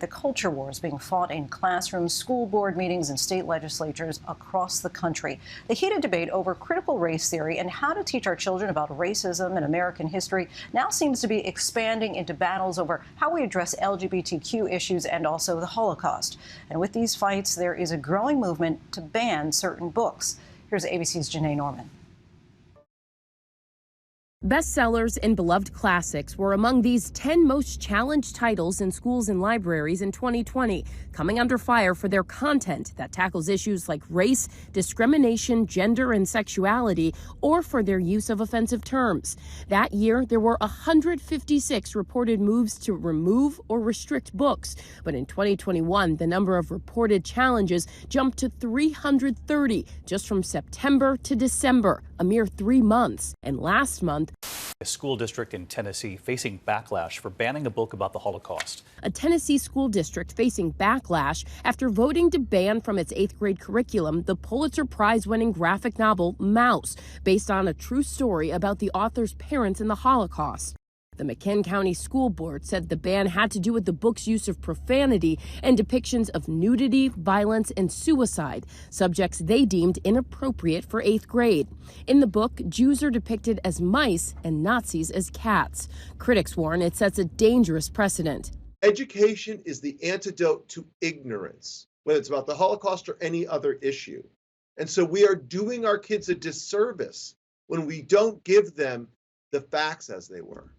The culture wars being fought in classrooms, school board meetings, and state legislatures across the country. The heated debate over critical race theory and how to teach our children about racism and American history now seems to be expanding into battles over how we address LGBTQ issues and also the Holocaust. And with these fights, there is a growing movement to ban certain books. Here's ABC's Janai Norman. Bestsellers and beloved classics were among these 10 most challenged titles in schools and libraries in 2020, coming under fire for their content that tackles issues like race, discrimination, gender, and sexuality, or for their use of offensive terms. That year, there were 156 reported moves to remove or restrict books, but in 2021, the number of reported challenges jumped to 330 just from September to December, a mere 3 months. And last month, a school district in Tennessee facing backlash for banning a book about the Holocaust. A Tennessee school district facing backlash after voting to ban from its 8th grade curriculum the Pulitzer Prize-winning graphic novel Mouse, based on a true story about the author's parents in the Holocaust. The McKinn County School Board said the ban had to do with the book's use of profanity and depictions of nudity, violence, and suicide, subjects they deemed inappropriate for 8th grade. In the book, Jews are depicted as mice and Nazis as cats. Critics warn it sets a dangerous precedent. Education is the antidote to ignorance, whether it's about the Holocaust or any other issue. And so we are doing our kids a disservice when we don't give them the facts as they were.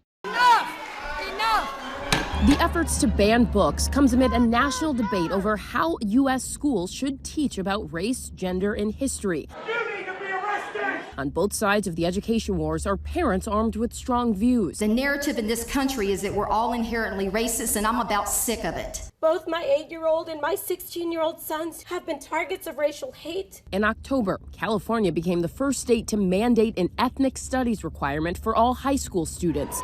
The efforts to ban books comes amid a national debate over how U.S. schools should teach about race, gender, and history. You need to be arrested! On both sides of the education wars are parents armed with strong views. The narrative in this country is that we're all inherently racist, and I'm about sick of it. Both my 8-year-old and my 16-year-old sons have been targets of racial hate. In October, California became the first state to mandate an ethnic studies requirement for all high school students.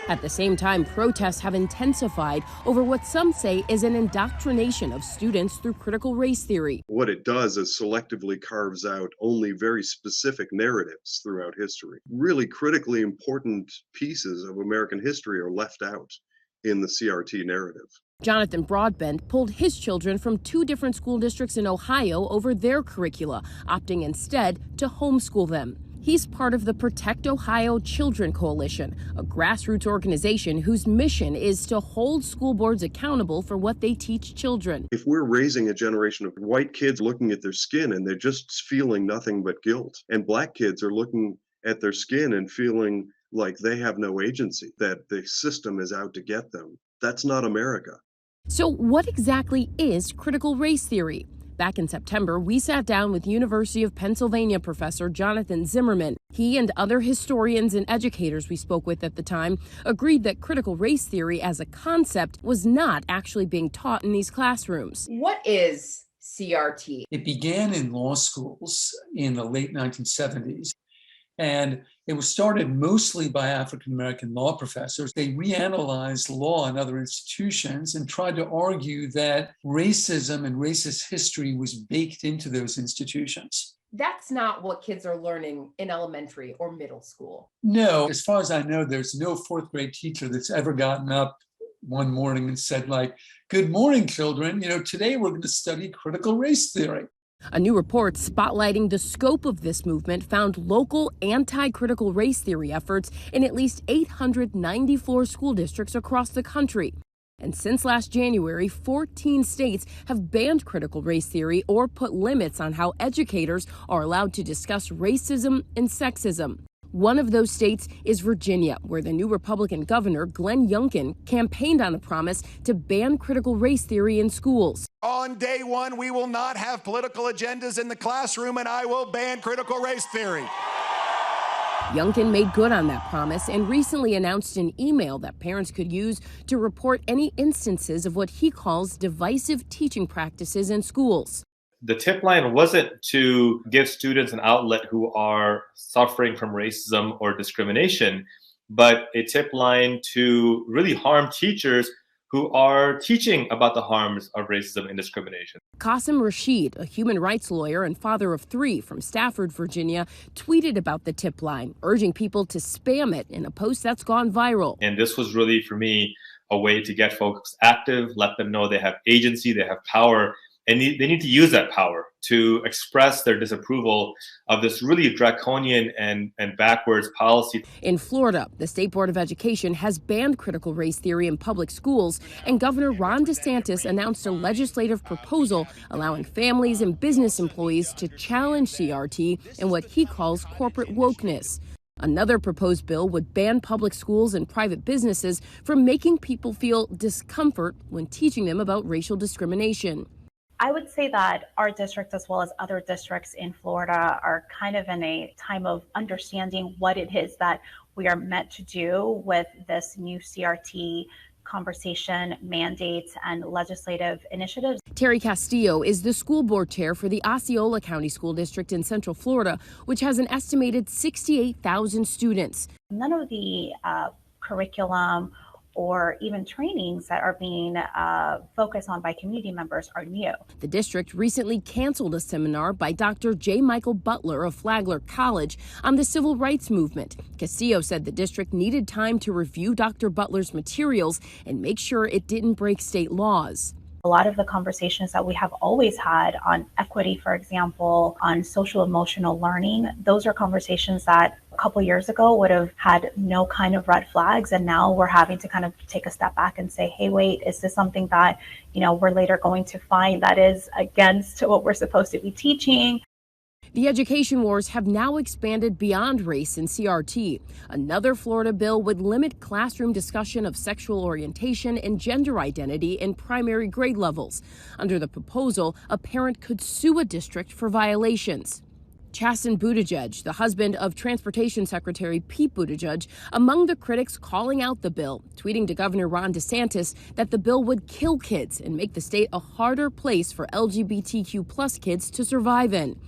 At the same time, protests have intensified over what some say is an indoctrination of students through critical race theory. What it does is selectively carves out only very specific narratives throughout history. Really critically important pieces of American history are left out in the CRT narrative. Jonathan Broadbent pulled his children from 2 different school districts in Ohio over their curricula, opting instead to homeschool them. He's part of the Protect Ohio Children Coalition, a grassroots organization whose mission is to hold school boards accountable for what they teach children. If we're raising a generation of white kids looking at their skin and they're just feeling nothing but guilt, and black kids are looking at their skin and feeling like they have no agency, that the system is out to get them, that's not America. So what exactly is critical race theory? Back in September, we sat down with University of Pennsylvania professor Jonathan Zimmerman. He and other historians and educators we spoke with at the time agreed that critical race theory as a concept was not actually being taught in these classrooms. What is CRT? It began in law schools in the late 1970s. And it was started mostly by African-American law professors. They reanalyzed law in other institutions and tried to argue that racism and racist history was baked into those institutions. That's not what kids are learning in elementary or middle school. No, as far as I know, there's no 4th grade teacher that's ever gotten up one morning and said, like, "Good morning, children. Today we're going to study critical race theory." A new report spotlighting the scope of this movement found local anti-critical race theory efforts in at least 894 school districts across the country. And since last January, 14 states have banned critical race theory or put limits on how educators are allowed to discuss racism and sexism. One of those states is Virginia, where the new Republican governor, Glenn Youngkin, campaigned on a promise to ban critical race theory in schools. On day one, we will not have political agendas in the classroom, and I will ban critical race theory. Youngkin made good on that promise and recently announced an email that parents could use to report any instances of what he calls divisive teaching practices in schools. The tip line wasn't to give students an outlet who are suffering from racism or discrimination, but a tip line to really harm teachers who are teaching about the harms of racism and discrimination. Qasim Rashid, a human rights lawyer and father of 3 from Stafford, Virginia, tweeted about the tip line, urging people to spam it in a post that's gone viral. And this was really, for me, a way to get folks active, let them know they have agency, they have power, and they need to use that power to express their disapproval of this really draconian and backwards policy. In Florida, the State Board of Education has banned critical race theory in public schools, and Governor Ron DeSantis announced a legislative proposal allowing families and business employees to challenge CRT and what he calls corporate wokeness. Another proposed bill would ban public schools and private businesses from making people feel discomfort when teaching them about racial discrimination. I would say that our district, as well as other districts in Florida, are kind of in a time of understanding what it is that we are meant to do with this new CRT conversation, mandates, and legislative initiatives. Terry Castillo is the school board chair for the Osceola County School District in Central Florida, which has an estimated 68,000 students. None of the curriculum or even trainings that are being focused on by community members are new. The district recently canceled a seminar by Dr. J. Michael Butler of Flagler College on the civil rights movement. Castillo said the district needed time to review Dr. Butler's materials and make sure it didn't break state laws. A lot of the conversations that we have always had on equity, for example, on social emotional learning, those are conversations that a couple years ago would have had no kind of red flags. And now we're having to kind of take a step back and say, hey, wait, is this something that, we're later going to find that is against what we're supposed to be teaching? The education wars have now expanded beyond race and CRT. Another Florida bill would limit classroom discussion of sexual orientation and gender identity in primary grade levels. Under the proposal, a parent could sue a district for violations. Chasten Buttigieg, the husband of Transportation Secretary Pete Buttigieg, among the critics calling out the bill, tweeting to Governor Ron DeSantis that the bill would kill kids and make the state a harder place for LGBTQ plus kids to survive in.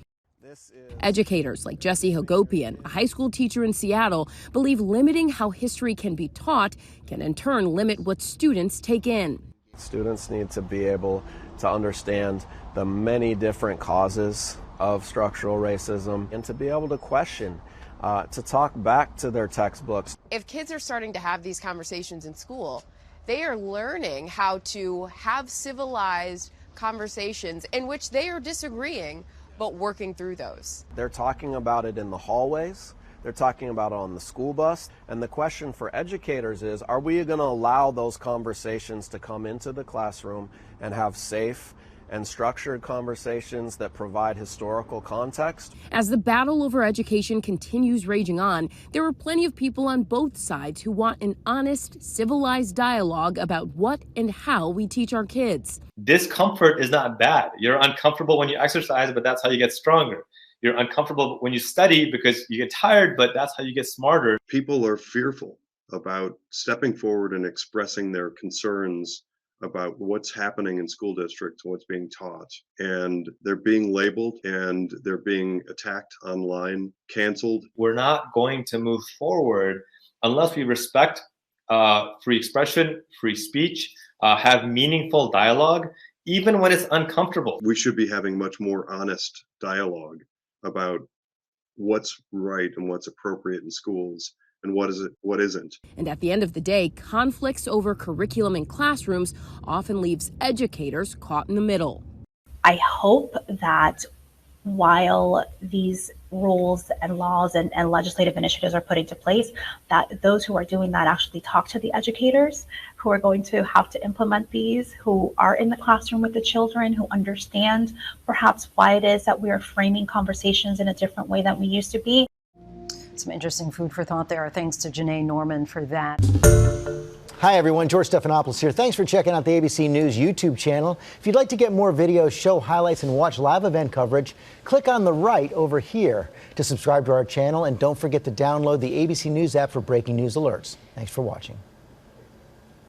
Educators like Jesse Hagopian, a high school teacher in Seattle, believe limiting how history can be taught can in turn limit what students take in. Students need to be able to understand the many different causes of structural racism and to be able to question, to talk back to their textbooks. If kids are starting to have these conversations in school, they are learning how to have civilized conversations in which they are disagreeing, but working through those. They're talking about it in the hallways. They're talking about it on the school bus. And the question for educators is, are we going to allow those conversations to come into the classroom and have safe and structured conversations that provide historical context? As the battle over education continues raging on, there are plenty of people on both sides who want an honest, civilized dialogue about what and how we teach our kids. Discomfort is not bad. You're uncomfortable when you exercise, but that's how you get stronger. You're uncomfortable when you study because you get tired, but that's how you get smarter. People are fearful about stepping forward and expressing their concerns about what's happening in school districts, what's being taught, and they're being labeled and they're being attacked online, canceled. We're not going to move forward unless we respect free expression, free speech, have meaningful dialogue, even when it's uncomfortable. We should be having much more honest dialogue about what's right and what's appropriate in schools and what isn't. And at the end of the day, conflicts over curriculum in classrooms often leaves educators caught in the middle. I hope that while these rules and laws and legislative initiatives are put into place, that those who are doing that actually talk to the educators who are going to have to implement these, who are in the classroom with the children, who understand perhaps why it is that we are framing conversations in a different way than we used to be. Some interesting food for thought there. Thanks to Janai Norman for that. Hi, everyone. George Stephanopoulos here. Thanks for checking out the ABC News YouTube channel. If you'd like to get more videos, show highlights, and watch live event coverage, click on the right over here to subscribe to our channel. And don't forget to download the ABC News app for breaking news alerts. Thanks for watching.